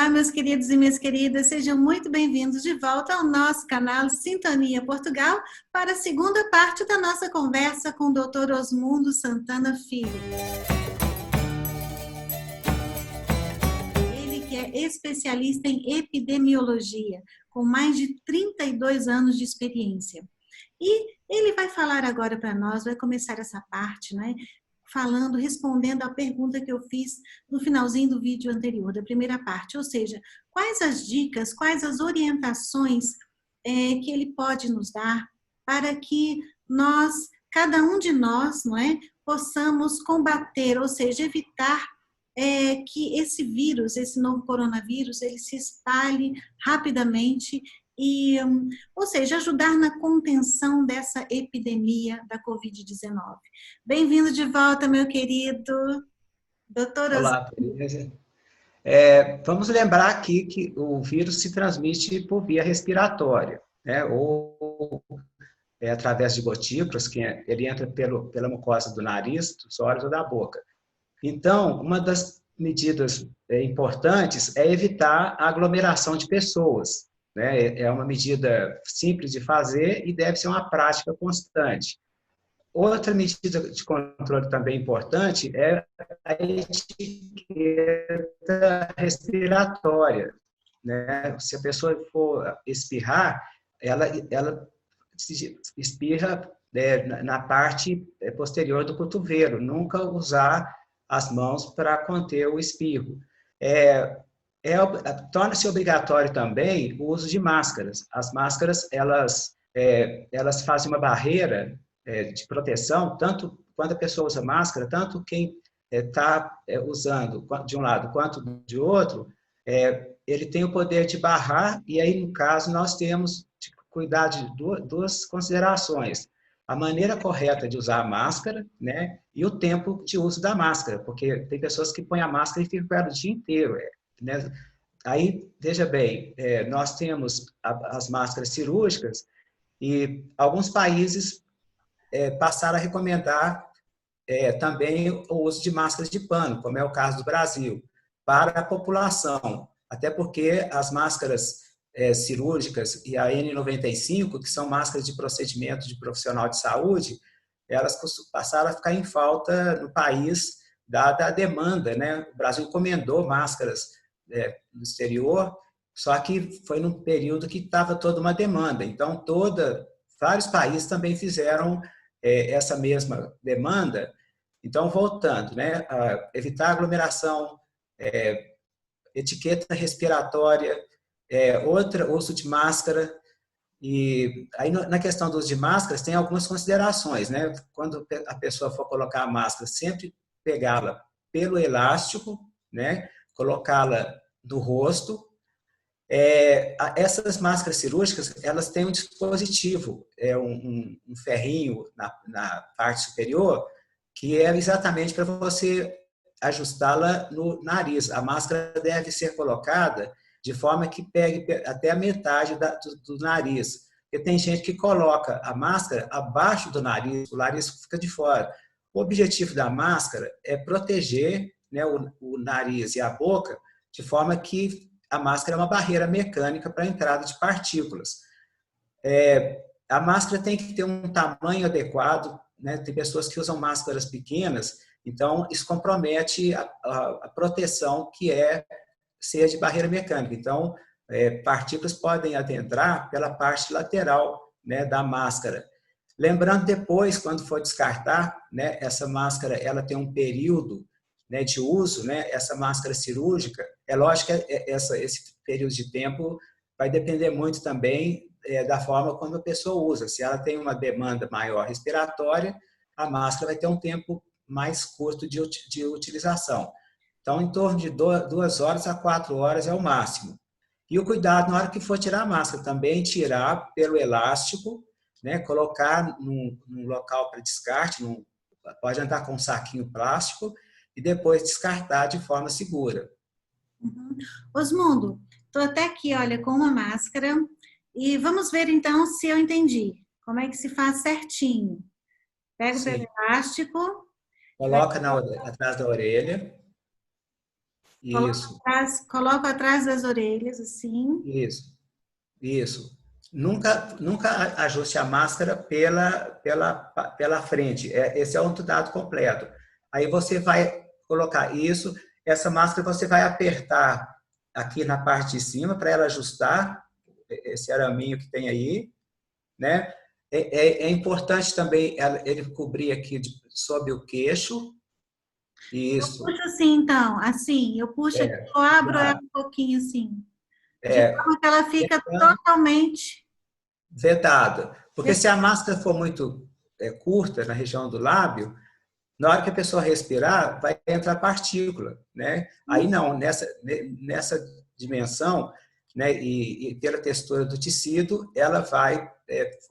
Olá, meus queridos e minhas queridas, sejam muito bem-vindos de volta ao nosso canal Sintonia Portugal para a segunda parte da nossa conversa com o Dr. Osmundo Santana Filho. Ele que é especialista em epidemiologia, com mais de 32 anos de experiência. E ele vai falar agora para nós, vai começar essa parte, né? Falando, respondendo à pergunta que eu fiz no finalzinho do vídeo anterior, da primeira parte, ou seja, quais as dicas, quais as orientações que ele pode nos dar para que nós, cada um de nós, não é, possamos combater, ou seja, evitar que esse vírus, esse novo coronavírus, ele se espalhe rapidamente e, ou seja, ajudar na contenção dessa epidemia da Covid-19. Bem-vindo de volta, meu querido doutor Osmundo. Olá, Tereza. Vamos lembrar aqui que o vírus se transmite por via respiratória, né? Ou através de gotículas, que ele entra pela mucosa do nariz, dos olhos ou da boca. Então, uma das medidas importantes é evitar a aglomeração de pessoas, né? É uma medida simples de fazer e deve ser uma prática constante. Outra medida de controle também importante é a etiqueta respiratória, né? Se a pessoa for espirrar, ela espirra na parte posterior do cotovelo, nunca usar as mãos para conter o espirro. Torna-se obrigatório também o uso de máscaras. As máscaras, elas fazem uma barreira de proteção, tanto quando a pessoa usa máscara, tanto quem está usando de um lado quanto de outro, ele tem o poder de barrar, e aí, no caso, nós temos de cuidar de duas considerações. A maneira correta de usar a máscara, né, e o tempo de uso da máscara, porque tem pessoas que põem a máscara e ficam com ela o dia inteiro, né? Aí, veja bem, nós temos as máscaras cirúrgicas, e alguns países passaram a recomendar também o uso de máscaras de pano, como é o caso do Brasil, para a população. Até porque as máscaras cirúrgicas e a N95, que são máscaras de procedimento de profissional de saúde, elas passaram a ficar em falta no país, dada a demanda, né? O Brasil encomendou máscaras no exterior, só que foi num período que estava toda uma demanda. Então, vários países também fizeram essa mesma demanda. Então, voltando, né, evitar aglomeração, etiqueta respiratória, uso de máscara. E aí, na questão do uso de máscaras, tem algumas considerações, né? Quando a pessoa for colocar a máscara, sempre pegá-la pelo elástico, né? Colocá-la no rosto. Essas máscaras cirúrgicas, elas têm um dispositivo, um ferrinho na parte superior, que é exatamente para você ajustá-la no nariz. A máscara deve ser colocada de forma que pegue até a metade do nariz. Porque tem gente que coloca a máscara abaixo do nariz, o nariz fica de fora. O objetivo da máscara é proteger, né, o nariz e a boca, de forma que a máscara é uma barreira mecânica para a entrada de partículas. A máscara tem que ter um tamanho adequado, né? Tem pessoas que usam máscaras pequenas, então isso compromete a proteção que ser de barreira mecânica. Então, partículas podem adentrar pela parte lateral, né, da máscara. Lembrando depois, quando for descartar, né, essa máscara ela tem um período, né, de uso, né, essa máscara cirúrgica, é lógico que esse período de tempo vai depender muito também da forma como a pessoa usa. Se ela tem uma demanda maior respiratória, a máscara vai ter um tempo mais curto de utilização. Então, em torno de 2 horas a 4 horas é o máximo. E o cuidado na hora que for tirar a máscara, também tirar pelo elástico, né, colocar num local para descarte, pode andar com um saquinho plástico, e depois descartar de forma segura. Uhum. Osmundo, estou até aqui, olha, com uma máscara, e vamos ver então se eu entendi. Como é que se faz certinho? Pega o pelo elástico. Coloca atrás da orelha. Isso, Coloco atrás das orelhas, assim. isso, isso. Nunca ajuste a máscara pela frente. Esse é um dado completo. Aí você vai colocar isso, essa máscara você vai apertar aqui na parte de cima para ela ajustar esse araminho que tem aí, né? É importante também ele cobrir aqui sob o queixo. Isso. Puxo assim, então, assim, eu puxo aqui, eu abro ela Já, um pouquinho assim, de é, forma que ela fica lembrando, totalmente vedado. Porque se a máscara for muito curta na região do lábio, na hora que a pessoa respirar, vai entrar partícula, né? Aí não, nessa dimensão, né, e pela textura do tecido, ela vai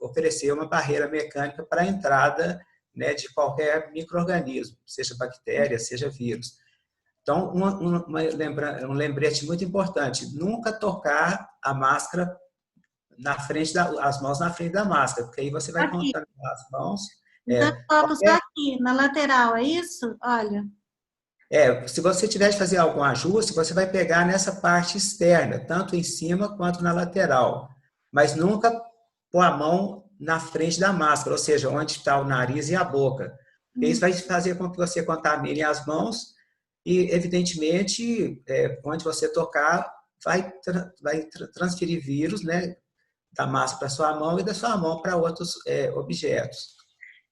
oferecer uma barreira mecânica para a entrada, né, de qualquer micro-organismo, seja bactéria, seja vírus. Então, um lembrete muito importante, nunca tocar a máscara as mãos na frente da máscara, porque aí você vai aqui. contaminar as mãos. Então, eu coloco só aqui, na lateral, é isso? Olha. Se você tiver de fazer algum ajuste, você vai pegar nessa parte externa, tanto em cima quanto na lateral. Mas nunca pôr a mão na frente da máscara, ou seja, onde está o nariz e a boca. Porque isso vai fazer com que você contamine as mãos e, evidentemente, onde você tocar, vai transferir vírus, né, da máscara para sua mão e da sua mão para outros objetos.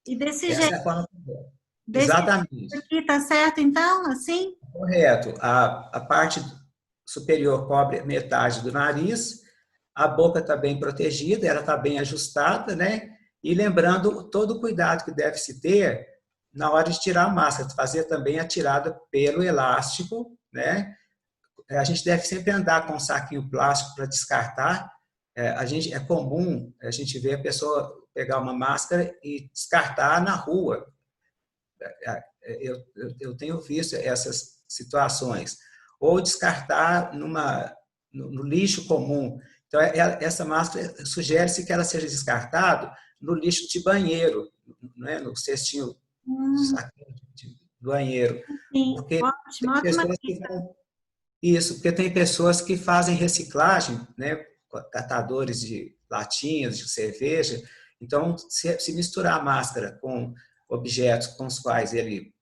E desse Essa é jeito, a forma correta. desse Exatamente. jeito aqui, tá certo, então? Assim? Correto. A parte superior cobre metade do nariz, a boca está bem protegida, ela está bem ajustada, né? E lembrando todo o cuidado que deve se ter na hora de tirar a máscara, fazer também a tirada pelo elástico, né? A gente deve sempre andar com um saquinho plástico para descartar. É comum a gente ver a pessoa pegar uma máscara e descartar na rua. Eu tenho visto essas situações. Ou descartar no lixo comum. Então, essa máscara sugere-se que ela seja descartada no lixo de banheiro, né? No cestinho de saquinho de banheiro. Sim, Porque ótimo, tem ótima pessoas que dica. vão. Isso, porque tem pessoas que fazem reciclagem, né? Catadores de latinhas de cerveja. Então, se misturar a máscara com objetos com os quais ele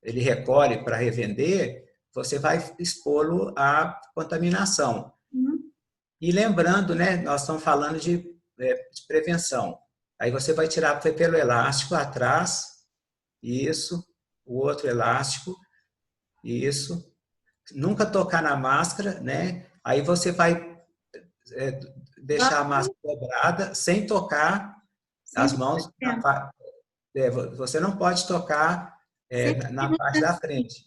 recolhe para revender, você vai expô-lo à contaminação. Hum, E lembrando, né, nós estamos falando de prevenção. Aí você vai tirar pelo elástico atrás, isso, o outro elástico, isso. Nunca tocar na máscara, né? Aí você vai deixar a máscara dobrada sem tocar as sempre mãos. tempo. Você não pode tocar Sempre na parte da assim. frente.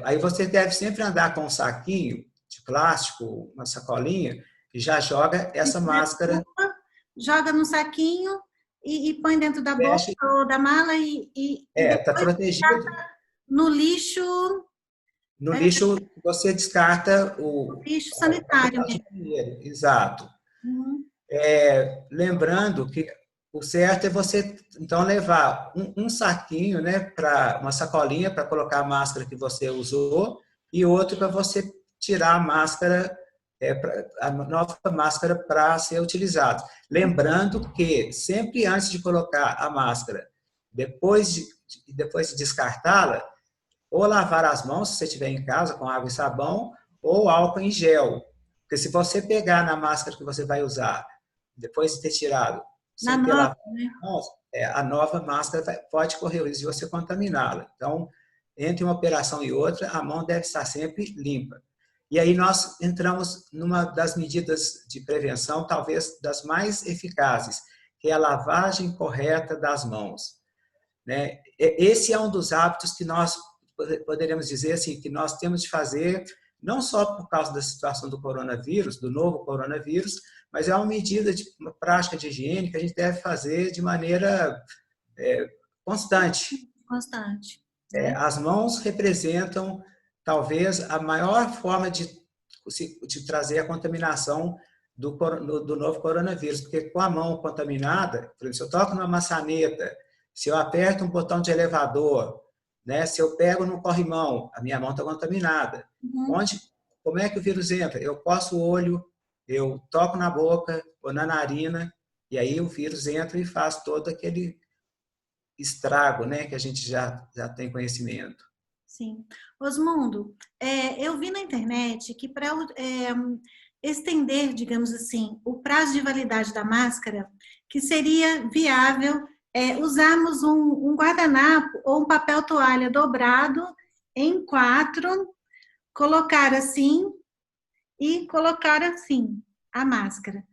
Aí você deve sempre andar com um saquinho de plástico, uma sacolinha, e já joga essa máscara, Joga no saquinho e põe dentro da bolsa fecha, ou da mala e está depois protegido. no lixo, No é, lixo, você descarta lixo a sanitário parte mesmo. do dinheiro. Exato. Uhum. Lembrando que o certo é você, então, levar um saquinho, né, uma sacolinha para colocar a máscara que você usou e outro para você tirar a máscara, a nova máscara para ser utilizada. Lembrando que sempre antes de colocar a máscara, depois de descartá-la, ou lavar as mãos, se você estiver em casa, com água e sabão, ou álcool em gel. Porque se você pegar na máscara que você vai usar, depois de ter tirado, Na sem ter nova, lavado né? as mãos, a nova máscara pode correr o risco de você contaminá-la. Então, entre uma operação e outra, a mão deve estar sempre limpa. E aí nós entramos numa das medidas de prevenção, talvez das mais eficazes, que é a lavagem correta das mãos, né? Esse é um dos hábitos que nós poderíamos dizer assim, que nós temos de fazer, não só por causa da situação do coronavírus, do novo coronavírus, mas é uma medida de uma prática de higiene que a gente deve fazer de maneira constante. Constante, né? As mãos representam talvez a maior forma de trazer a contaminação do novo coronavírus, porque com a mão contaminada, por exemplo, se eu toco numa maçaneta, se eu aperto um botão de elevador, né, se eu pego no corrimão, a minha mão está contaminada. Uhum. Onde, como é que o vírus entra? Eu coço o olho, eu toco na boca ou na narina, e aí o vírus entra e faz todo aquele estrago, né, que a gente já tem conhecimento. Sim. Osmundo, eu vi na internet que para estender, digamos assim, o prazo de validade da máscara, que seria viável usarmos um guardanapo ou um papel toalha dobrado em quatro, colocar assim e colocar assim a máscara.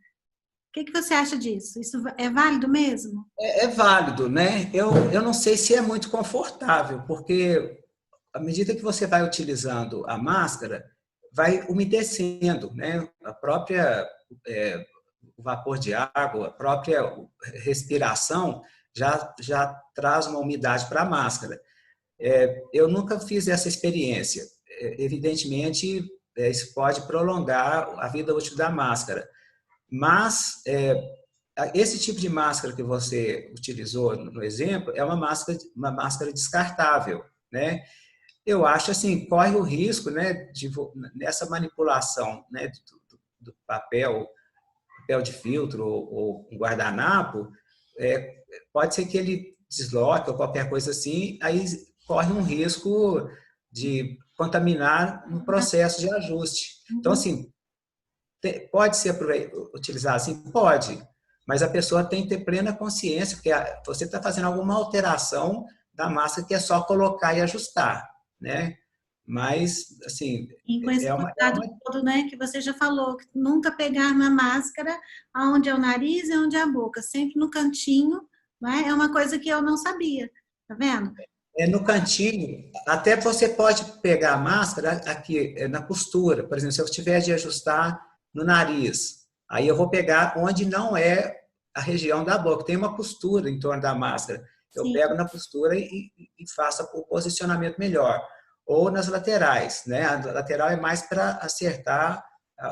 O que você acha disso? Isso é válido mesmo? É válido, né? Eu não sei se é muito confortável, porque à medida que você vai utilizando a máscara, vai umedecendo, né? A própria o vapor de água, a própria respiração já traz uma umidade para a máscara. Eu nunca fiz essa experiência. Evidentemente, isso pode prolongar a vida útil da máscara, mas esse tipo de máscara que você utilizou no exemplo é uma máscara descartável, né? Eu acho assim, corre o risco, né, nessa manipulação, né, papel de filtro ou um guardanapo, pode ser que ele desloque ou qualquer coisa assim, aí corre um risco de contaminar no processo de ajuste. Então, Uhum. assim, pode ser utilizado assim? Pode, mas a pessoa tem que ter plena consciência, porque você está fazendo alguma alteração da massa que é só colocar e ajustar, né? Mas, assim, E com esse é uma, é cuidado uma todo, né, que você já falou, que nunca pegar na máscara aonde é o nariz e onde é a boca, sempre no cantinho, né? É uma coisa que eu não sabia, tá vendo? no cantinho, até você pode pegar a máscara aqui na costura. Por exemplo, se eu tiver de ajustar no nariz, aí eu vou pegar onde não é a região da boca, tem uma costura em torno da máscara. Eu Sim. pego na costura e faço o posicionamento melhor. Ou nas laterais, né? A lateral é mais para acertar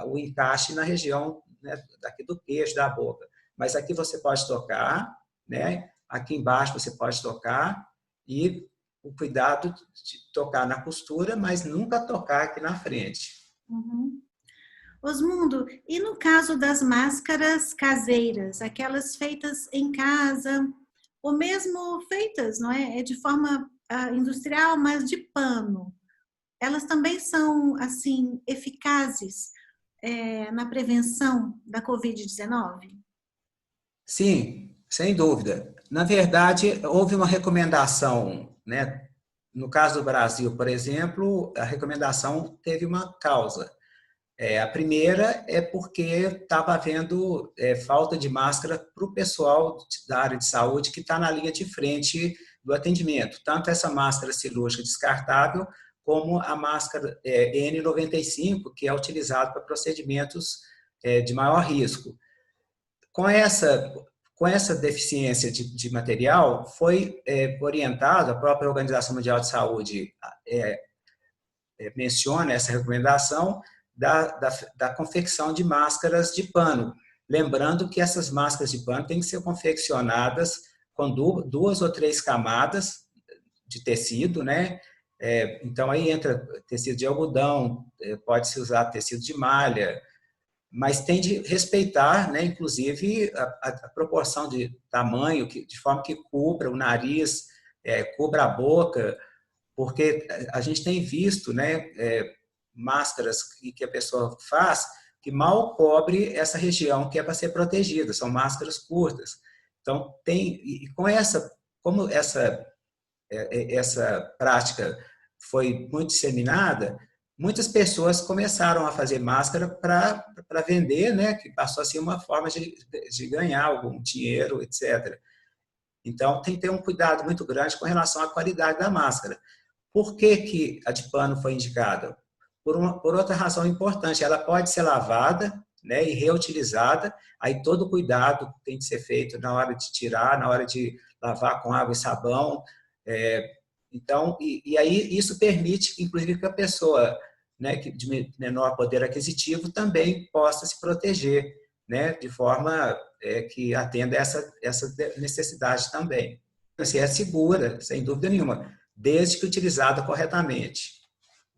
o encaixe na região, né, daqui do queixo, da boca. Mas aqui você pode tocar, né? Aqui embaixo você pode tocar e o cuidado de tocar na costura, mas nunca tocar aqui na frente. Uhum. Osmundo, e no caso das máscaras caseiras, aquelas feitas em casa, ou mesmo feitas, não é? É de forma industrial, mas de pano. Elas também são, assim, eficazes na prevenção da Covid-19? Sim, sem dúvida. Na verdade, houve uma recomendação, né? No caso do Brasil, por exemplo, a recomendação teve uma causa. A primeira é porque estava havendo falta de máscara para o pessoal da área de saúde que está na linha de frente do atendimento. Tanto essa máscara cirúrgica descartável, como a máscara N95, que é utilizada para procedimentos de maior risco. Com essa, com essa deficiência de material, foi orientado, a própria Organização Mundial de Saúde menciona essa recomendação da confecção de máscaras de pano. Lembrando que essas máscaras de pano têm que ser confeccionadas com duas ou três camadas de tecido, né? Então, aí entra tecido de algodão, pode-se usar tecido de malha, mas tem de respeitar, né, inclusive, a proporção de tamanho, de forma que cubra o nariz, cubra a boca, porque a gente tem visto, né, máscaras que a pessoa faz que mal cobre essa região que é para ser protegida, são máscaras curtas. Então, e com como essa prática foi muito disseminada, muitas pessoas começaram a fazer máscara para vender, né, que passou a ser uma forma de ganhar algum dinheiro, etc. Então, tem que ter um cuidado muito grande com relação à qualidade da máscara. Por que a de pano foi indicada? Por outra razão importante, ela pode ser lavada, né, e reutilizada, aí todo o cuidado tem que ser feito na hora de tirar, na hora de lavar com água e sabão. Então, aí isso permite, inclusive, que a pessoa, né, de menor poder aquisitivo também possa se proteger, né, de forma que atenda essa necessidade também. Assim, é segura, sem dúvida nenhuma, desde que utilizada corretamente.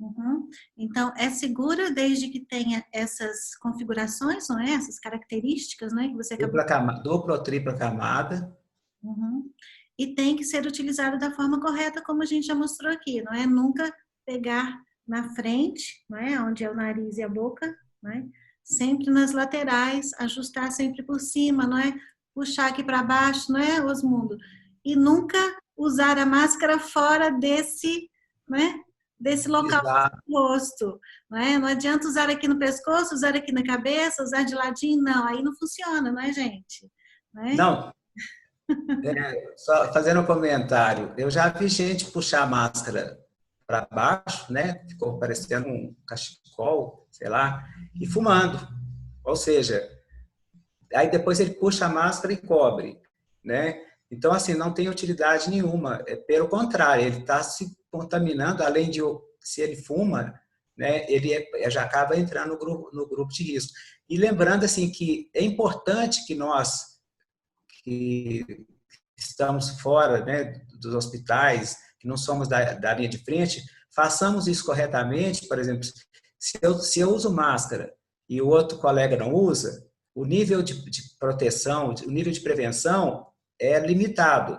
Uhum. Então, é segura desde que tenha essas configurações, não é? Essas características, né? Que você acabou. Dupla ou tripla camada. Uhum. E tem que ser utilizado da forma correta, como a gente já mostrou aqui, não é? Nunca pegar na frente, não é? Onde é o nariz e a boca, não é? Sempre nas laterais, ajustar sempre por cima, não é? Puxar aqui para baixo, não é, Osmundo? E nunca usar a máscara fora desse, né? Desse local Exato. do rosto, não é? Não adianta usar aqui no pescoço, usar aqui na cabeça, usar de ladinho, não, aí não funciona, não é, gente? Não é? Não, só fazendo um comentário, eu já vi gente puxar a máscara para baixo, né? Ficou parecendo um cachecol, sei lá, e fumando. Ou seja, aí depois ele puxa a máscara e cobre, né? Então, assim, não tem utilidade nenhuma. Pelo contrário, ele está se contaminando, além de, se ele fuma, né, ele já acaba entrando no grupo de risco. E lembrando, assim, que é importante que nós, que estamos fora, né, dos hospitais, que não somos da linha de frente, façamos isso corretamente. Por exemplo, se eu uso máscara e o outro colega não usa, o nível de proteção, o nível de prevenção é limitado.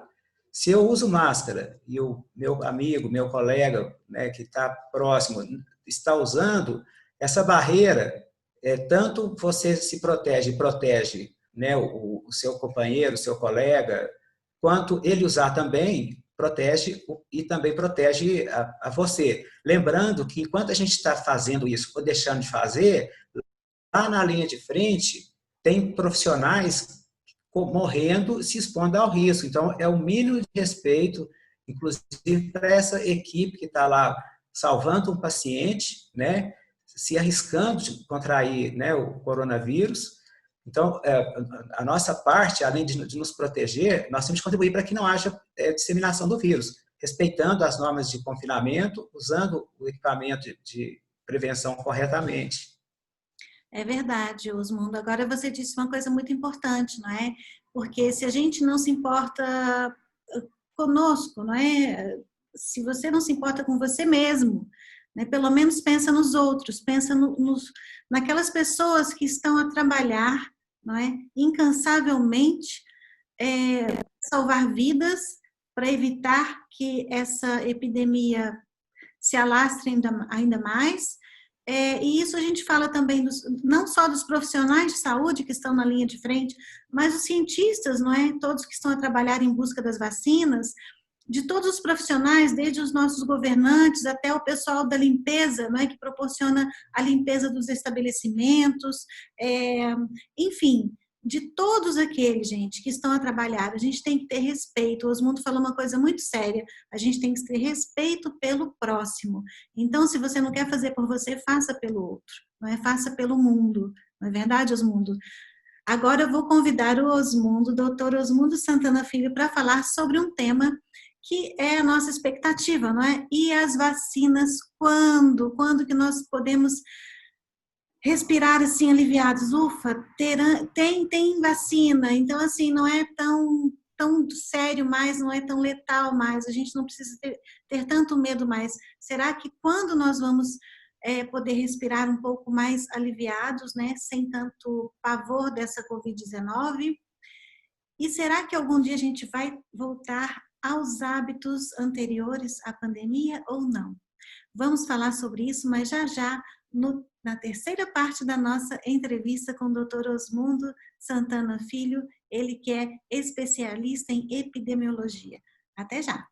Se eu uso máscara e o meu amigo, meu colega, né, que está próximo, está usando, essa barreira, tanto você se protege, né, o seu companheiro, o seu colega, quanto ele usar também, protege e também protege a você. Lembrando que enquanto a gente está fazendo isso ou deixando de fazer, lá na linha de frente tem profissionais morrendo, se expondo ao risco. Então, é o mínimo de respeito, inclusive para essa equipe que está lá salvando um paciente, né, se arriscando de contrair, né, o coronavírus. Então, a nossa parte, além de nos proteger, nós temos que contribuir para que não haja disseminação do vírus, respeitando as normas de confinamento, usando o equipamento de prevenção corretamente. É verdade, Osmundo. Agora você disse uma coisa muito importante, não é? Porque se a gente não se importa conosco, não é? Se você não se importa com você mesmo, né? Pelo menos pensa nos outros, pensa naquelas pessoas que estão a trabalhar, não é? Incansavelmente, salvar vidas para evitar que essa epidemia se alastre ainda mais. E isso a gente fala também não só dos profissionais de saúde que estão na linha de frente, mas os cientistas, não é? Todos que estão a trabalhar em busca das vacinas, de todos os profissionais, desde os nossos governantes até o pessoal da limpeza, não é? Que proporciona a limpeza dos estabelecimentos, enfim, de todos aqueles, gente, que estão a trabalhar, a gente tem que ter respeito. O Osmundo falou uma coisa muito séria, a gente tem que ter respeito pelo próximo. Então, se você não quer fazer por você, faça pelo outro, não é? Faça pelo mundo, não é verdade, Osmundo? Agora eu vou convidar o Osmundo, o doutor Osmundo Santana Filho, para falar sobre um tema que é a nossa expectativa, não é? E as vacinas, quando? Quando que nós podemos respirar assim aliviados? Ufa, tem vacina, então assim, não é tão sério mais, não é tão letal mais, a gente não precisa ter tanto medo mais. Será que quando nós vamos poder respirar um pouco mais aliviados, né, sem tanto pavor dessa Covid-19? E será que algum dia a gente vai voltar aos hábitos anteriores à pandemia ou não? Vamos falar sobre isso, mas já na terceira parte da nossa entrevista com o Dr. Osmundo Santana Filho, ele que é especialista em epidemiologia. Até já!